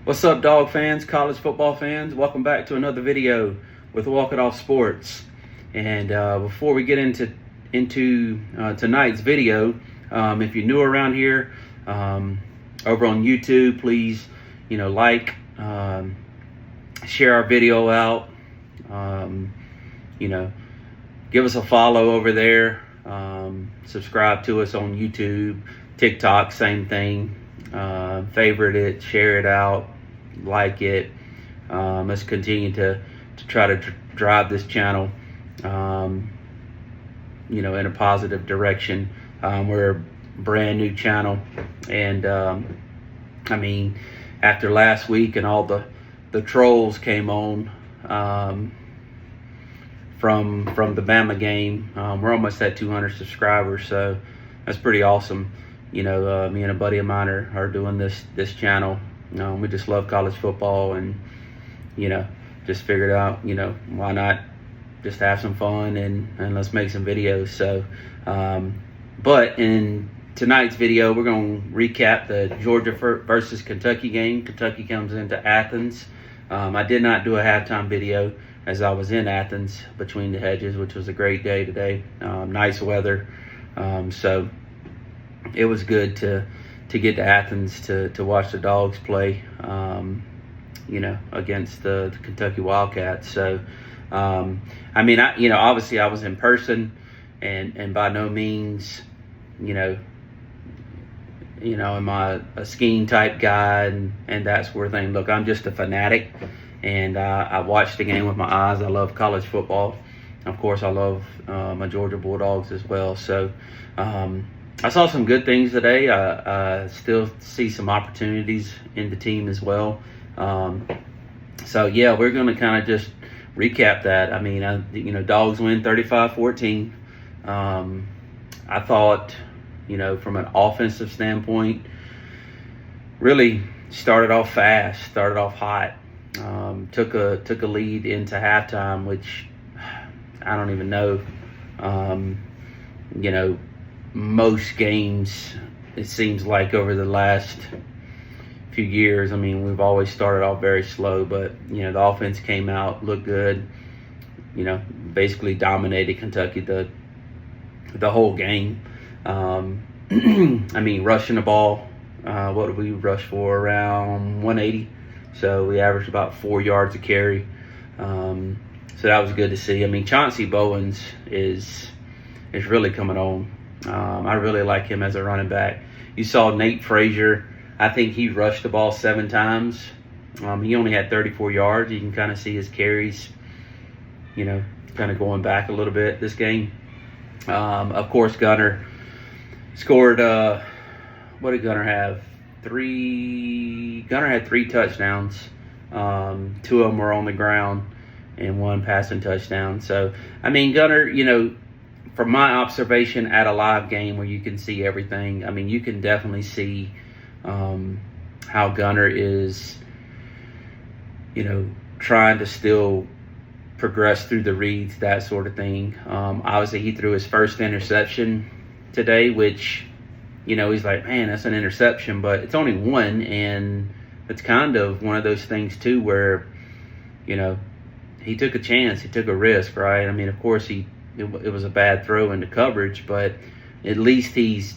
What's up, dog fans, college football fans? Welcome back to another video with Walk It Off Sports. And before we get into tonight's video, if you're new around here, over on YouTube, please, like, share our video out. Give us a follow over there. Subscribe to us on YouTube, TikTok, same thing. Favorite it, share it out, like it. Let's continue to try to drive this channel in a positive direction. We're a brand new channel, and after last week and all the trolls came on from the Bama game, we're almost at 200 subscribers, so that's pretty awesome. Me and a buddy of mine are doing this channel. We just love college football, and just figured out why not just have some fun and let's make some videos. So but in tonight's video, we're going to recap the Georgia versus Kentucky game. Kentucky comes into Athens. I did not do a halftime video as I was in Athens between the hedges, which was a great day today. Nice weather, so it was good to get to Athens to watch the Dogs play, against the Kentucky Wildcats. So, obviously I was in person, and by no means, am I a skiing type guy and that sort of thing. Look, I'm just a fanatic, and I watched the game with my eyes. I love college football. Of course, I love my Georgia Bulldogs as well. So, I saw some good things today. I still see some opportunities in the team as well. So yeah, we're going to kind of just recap that. Dogs win 35-14. I thought, from an offensive standpoint, really started off fast, started off hot. Took a lead into halftime, which I don't even know. Most games, it seems like over the last few years, we've always started off very slow, but the offense came out, looked good, basically dominated Kentucky the whole game. Rushing the ball, what did we rush for? Around 180. So we averaged about 4 yards a carry. So that was good to see. Chauncey Bowens is really coming on. I really like him as a running back. You saw Nate Frazier. I think he rushed the ball 7 times. He only had 34 yards. You can kind of see his carries, kind of going back a little bit this game. Of course, Gunner scored. What did Gunner have? Gunner had 3 touchdowns. 2 of them were on the ground and 1 passing touchdown. So, Gunner, from my observation at a live game where you can see everything, you can definitely see how Gunner is, trying to still progress through the reads, that sort of thing. Obviously, he threw his first interception today, which, he's like, man, that's an interception, but it's only 1, and it's kind of one of those things, too, where, he took a chance, he took a risk, right? Of course, it was a bad throw into coverage, but at least he's,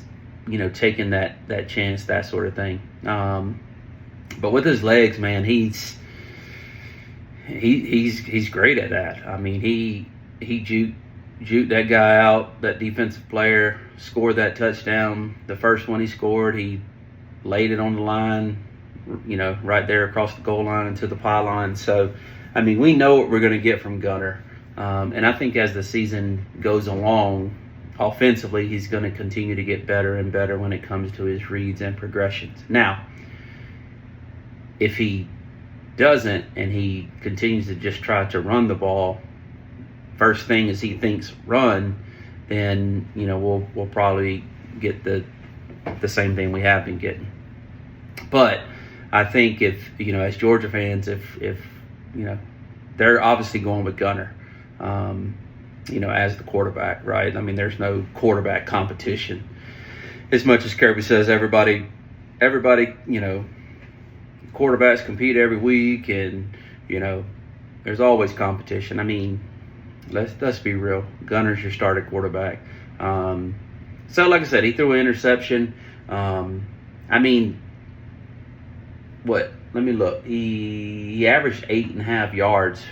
taking that chance, that sort of thing. But with his legs, man, he's great at that. He juked that guy out, that defensive player, scored that touchdown. The first one he scored, he laid it on the line, right there across the goal line into the pylon. So, we know what we're going to get from Gunner. And I think as the season goes along, offensively, he's going to continue to get better and better when it comes to his reads and progressions. Now, if he doesn't and he continues to just try to run the ball, first thing is he thinks run, then, we'll probably get the same thing we have been getting. But I think if, as Georgia fans, if they're obviously going with Gunner, as the quarterback, right? There's no quarterback competition. As much as Kirby says, everybody, quarterbacks compete every week, and there's always competition. I mean, let's be real. Gunner's your starting quarterback. So like I said, he threw an interception. I mean, what? Let me look. He averaged 8.5 yards.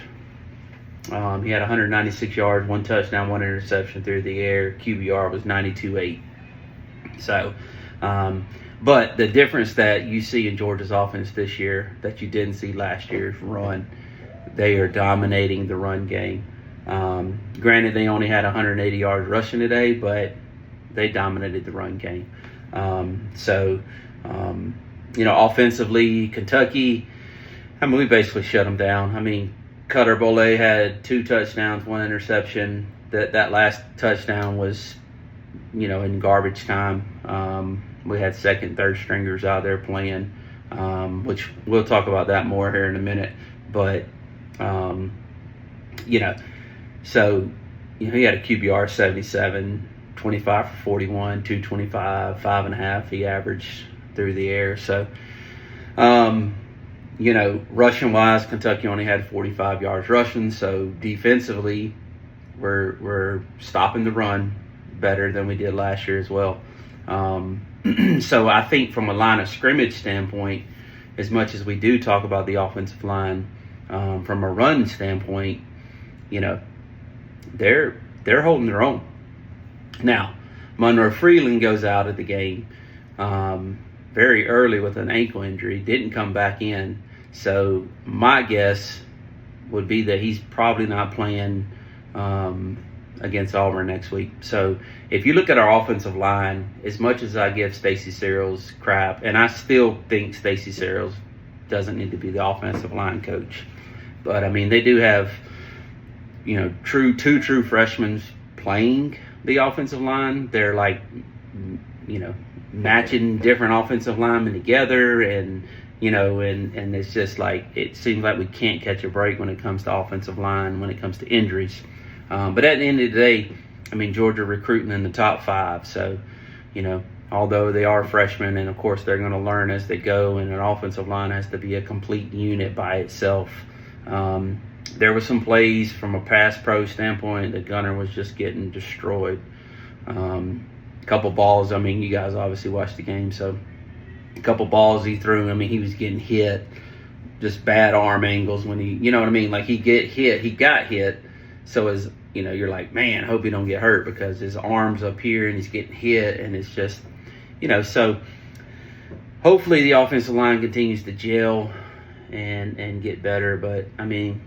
He had 196 yards, 1 touchdown, 1 interception through the air. QBR was 92.8. So, but the difference that you see in Georgia's offense this year that you didn't see last year's run, they are dominating the run game. Granted, they only had 180 yards rushing today, but they dominated the run game. Offensively, Kentucky, I mean, we basically shut them down. I mean, Cutter Boley had 2 touchdowns, 1 interception. That last touchdown was, in garbage time. We had second, third stringers out there playing, which we'll talk about that more here in a minute. But, so he had a QBR 77, 25 for 41, 225, 5.5 he averaged through the air. So, rushing wise, Kentucky only had 45 yards rushing. So defensively, we're stopping the run better than we did last year as well. So I think from a line of scrimmage standpoint, as much as we do talk about the offensive line, from a run standpoint, they're holding their own. Now, Monroe Freeland goes out of the game very early with an ankle injury, didn't come back in. So my guess would be that he's probably not playing against Auburn next week. So if you look at our offensive line, as much as I give Stacey Searles crap, and I still think Stacey Searles doesn't need to be the offensive line coach, but I mean, they do have, two true freshmen playing the offensive line. They're like, matching different offensive linemen together, and it's just like, it seems like we can't catch a break when it comes to offensive line, when it comes to injuries. But at the end of the day, I mean, Georgia recruiting in the top 5. So, although they are freshmen, and of course they're going to learn as they go, and an offensive line has to be a complete unit by itself. There were some plays from a pass pro standpoint that Gunner was just getting destroyed. Couple balls, I mean, you guys obviously watched the game, so a couple balls he threw, I mean, he was getting hit, just bad arm angles when he, you know what I mean? Like, he got hit, so as, you're like, man, I hope he don't get hurt, because his arm's up here and he's getting hit, and it's just, so hopefully the offensive line continues to gel and get better. But, I mean,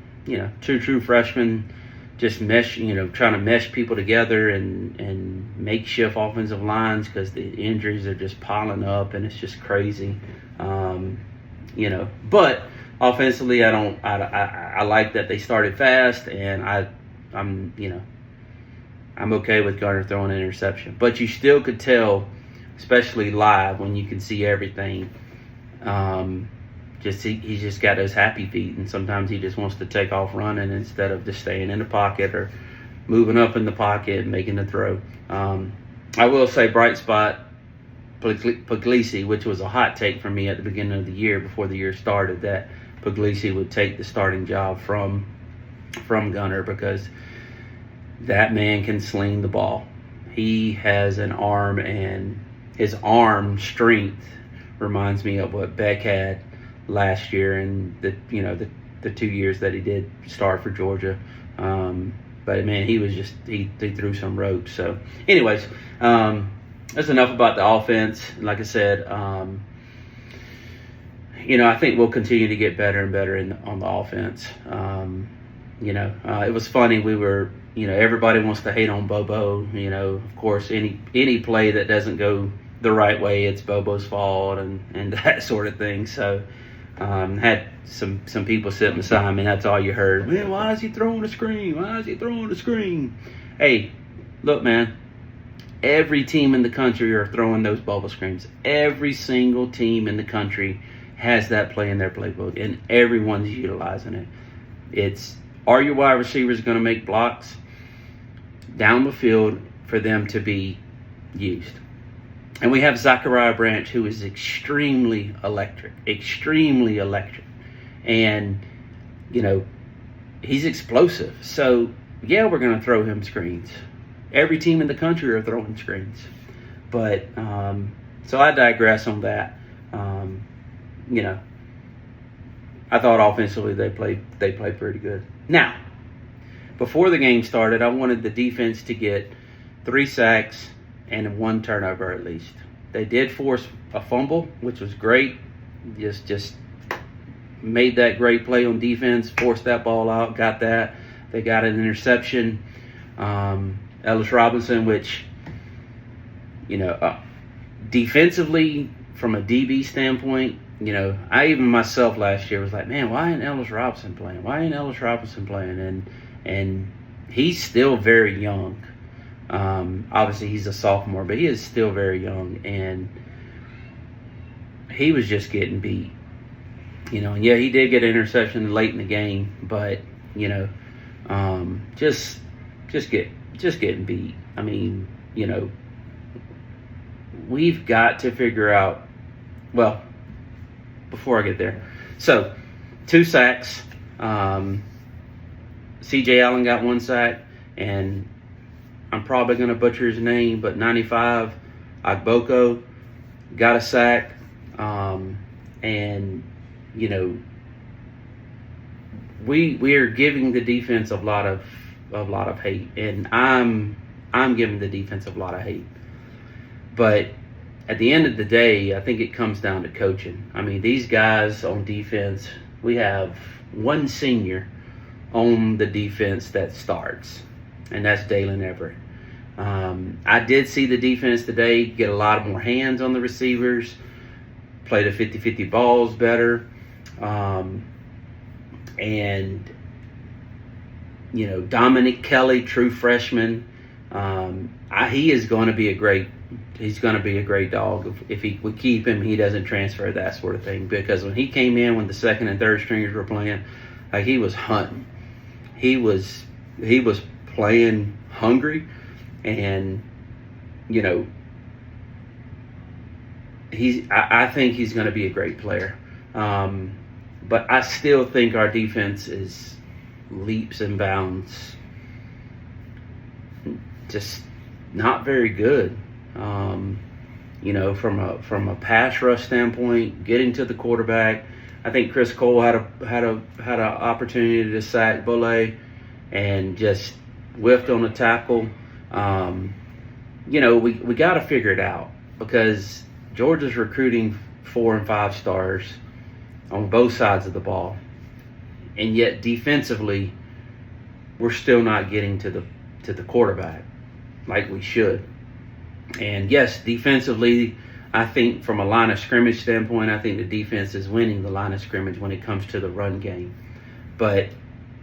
two true freshmen, just mesh, trying to mesh people together and makeshift offensive lines, because the injuries are just piling up and it's just crazy. But offensively, I like that they started fast, and I'm okay with Garner throwing an interception. But you still could tell, especially live when you can see everything, he's just got those happy feet, and sometimes he just wants to take off running instead of just staying in the pocket or moving up in the pocket and making the throw. I will say, bright spot, Puglisi, which was a hot take for me at the beginning of the year before the year started, that Puglisi would take the starting job from Gunner, because that man can sling the ball. He has an arm, and his arm strength reminds me of what Beck had last year and the 2 years that he did start for Georgia. But man, he threw some ropes. So anyways, that's enough about the offense. Like I said, I think we'll continue to get better and better on the offense. It was funny. We were, everybody wants to hate on Bobo. Of course, any play that doesn't go the right way, it's Bobo's fault and that sort of thing. So had some people sitting beside me, and that's all you heard. Man, why is he throwing a screen? Why is he throwing a screen? Hey, look, man. Every team in the country are throwing those bubble screens. Every single team in the country has that play in their playbook, and everyone's utilizing it. It's, are your wide receivers going to make blocks down the field for them to be used? And we have Zachariah Branch, who is extremely electric. And, he's explosive. So, yeah, we're going to throw him screens. Every team in the country are throwing screens. But, so I digress on that. I thought offensively they played pretty good. Now, before the game started, I wanted the defense to get 3 sacks and 1 turnover at least. They did force a fumble, which was great. Just made that great play on defense, forced that ball out, got that. They got an interception. Ellis Robinson, which, defensively, from a DB standpoint, I even myself last year was like, man, why ain't Ellis Robinson playing? And he's still very young. Obviously, he's a sophomore, but he is still very young, and he was just getting beat. And yeah, he did get an interception late in the game, but just getting beat. I mean, we've got to figure out. Well, before I get there, so 2 sacks. C.J. Allen got 1 sack, and I'm probably going to butcher his name, but 95 Agboko got a sack. And we are giving the defense a lot of hate, and I'm giving the defense a lot of hate. But at the end of the day, I think it comes down to coaching. I mean, these guys on defense, we have 1 senior on the defense that starts, and that's Dalen Everett. I did see the defense today get a lot more hands on the receivers, play the 50-50 balls better, and Dominic Kelly, true freshman, he is going to be a great dog. If we keep him, he doesn't transfer, that sort of thing. Because when he came in, when the second and third stringers were playing, like, he was hunting. He was playing hungry, and I think he's going to be a great player. But I still think our defense is leaps and bounds just not very good. From a pass rush standpoint, getting to the quarterback, I think Chris Cole had an opportunity to sack Bolle and just whiffed on a tackle. We got to figure it out, because Georgia's recruiting 4 and 5 stars on both sides of the ball, and yet defensively, we're still not getting to the quarterback like we should. And yes, defensively, I think from a line of scrimmage standpoint, I think the defense is winning the line of scrimmage when it comes to the run game. But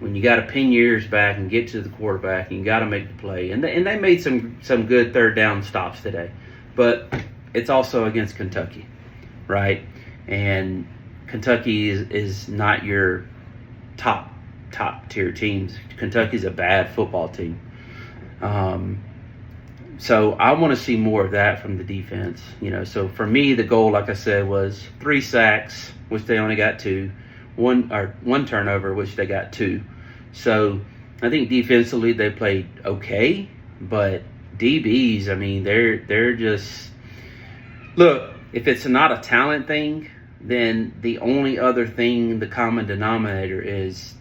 when you got to pin your ears back and get to the quarterback, you got to make the play. And they made some good third down stops today. But it's also against Kentucky, right? And Kentucky is not your top tier teams. Kentucky's a bad football team. So I want to see more of that from the defense. So for me, the goal, like I said, was 3 sacks, which they only got 2, 1 turnover, which they got 2. So I think defensively they played okay, but DBs, I mean, they're just, look, if it's not a talent thing, then the only other thing, the common denominator, is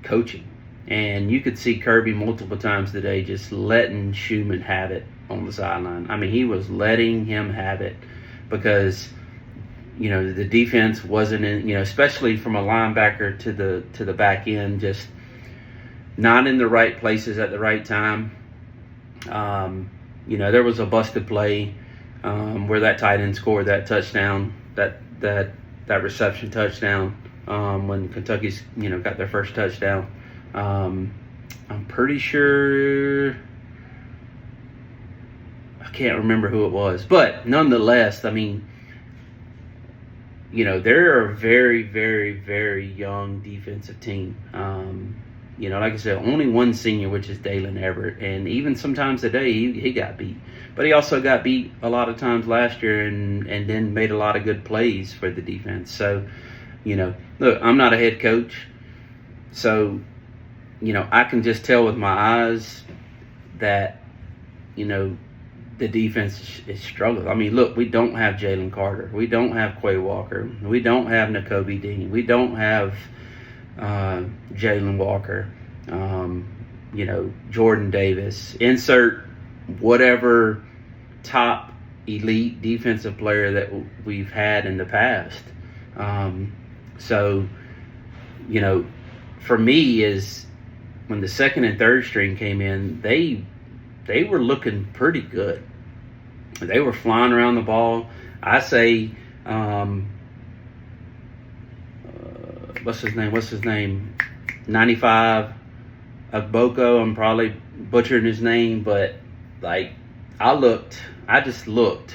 coaching. And you could see Kirby multiple times today just letting Schumann have it on the sideline. I mean, he was letting him have it because, the defense wasn't in, especially from a linebacker to the back end, just not in the right places at the right time. There was a busted play where that tight end scored that touchdown, that reception touchdown, when Kentucky's, got their first touchdown. I'm pretty sure, I can't remember who it was, but nonetheless, I mean, they're a very, very, very young defensive team. like I said, only one senior, which is Dalen Everett. And even sometimes today, he got beat. But he also got beat a lot of times last year and then made a lot of good plays for the defense. So, look, I'm not a head coach. So, I can just tell with my eyes that, the defense is struggling. I mean, look, we don't have Jalen Carter. We don't have Quay Walker. We don't have Nakobe Dean. We don't have Jalen Walker. Jordan Davis. Insert whatever top elite defensive player that we've had in the past. So, for me, is when the second and third string came in, they were looking pretty good. They were flying around the ball. I say, what's his name? 95 Agboko. I'm probably butchering his name, but I just looked,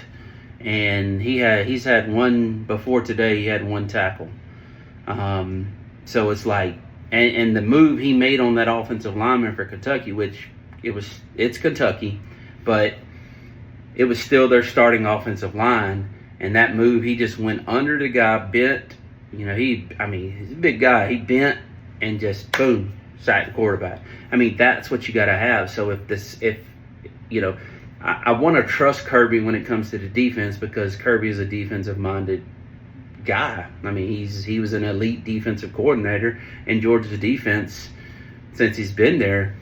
and he's had one before today. He had one tackle. So it's like, and the move he made on that offensive lineman for Kentucky, which it's Kentucky, but it was still their starting offensive line. And that move, he just went under the guy, bent. He's a big guy. He bent and just boom, sacked the quarterback. I mean, that's what you got to have. So I want to trust Kirby when it comes to the defense, because Kirby is a defensive-minded guy. I mean, he was an elite defensive coordinator, and Georgia's defense, since he's been there,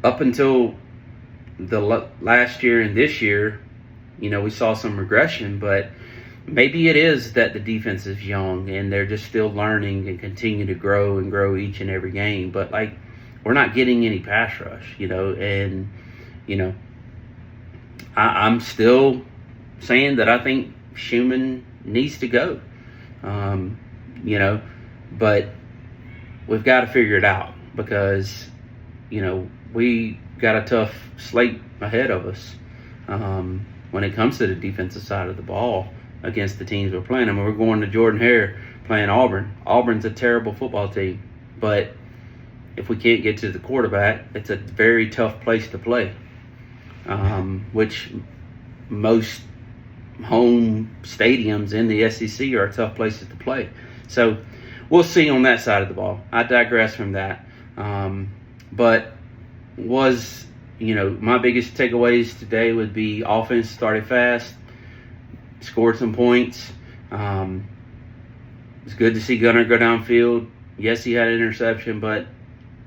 up until the last year and this year, we saw some regression, but maybe it is that the defense is young and they're just still learning and continue to grow each and every game. But we're not getting any pass rush, and I'm still saying that I think Schumann needs to go, but we've got to figure it out, because, we got a tough slate ahead of us when it comes to the defensive side of the ball against the teams we're playing. I mean, we're going to Jordan-Hare playing Auburn. Auburn's a terrible football team, but if we can't get to the quarterback, it's a very tough place to play, which most home stadiums in the SEC are tough places to play. So we'll see on that side of the ball. I digress from that. But my biggest takeaways today would be offense started fast, scored some points. It's good to see Gunnar go downfield. Yes, he had an interception, but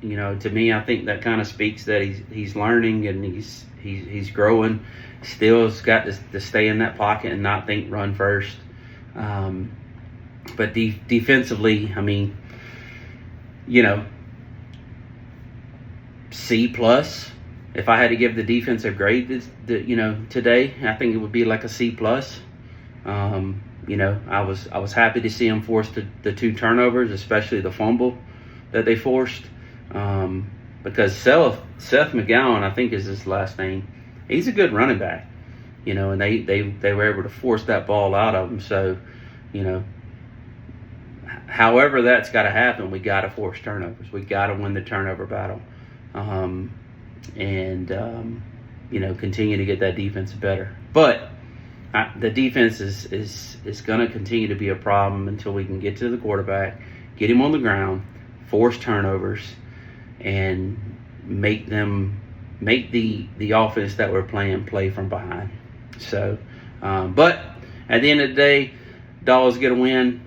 to me, I think that kind of speaks that he's learning and he's growing. Still has got to stay in that pocket and not think run first. But defensively, I mean, C plus. If I had to give the defense a grade, today, I think it would be like a C plus. I was happy to see them force the 2 turnovers, especially the fumble that they forced. Because Seth McGowan, I think is his last name, he's a good running back, and they were able to force that ball out of him. So, however that's got to happen, we got to force turnovers. We got to win the turnover battle, continue to get that defense better. But the defense is going to continue to be a problem until we can get to the quarterback, get him on the ground, force turnovers, and make the offense that we're playing play from behind. So, but at the end of the day, Dawgs get a win,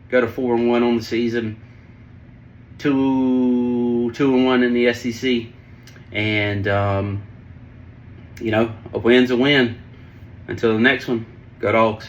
go to 4-1 on the season, 2-1 in the SEC, and a win's a win. Until the next one, go Dawgs.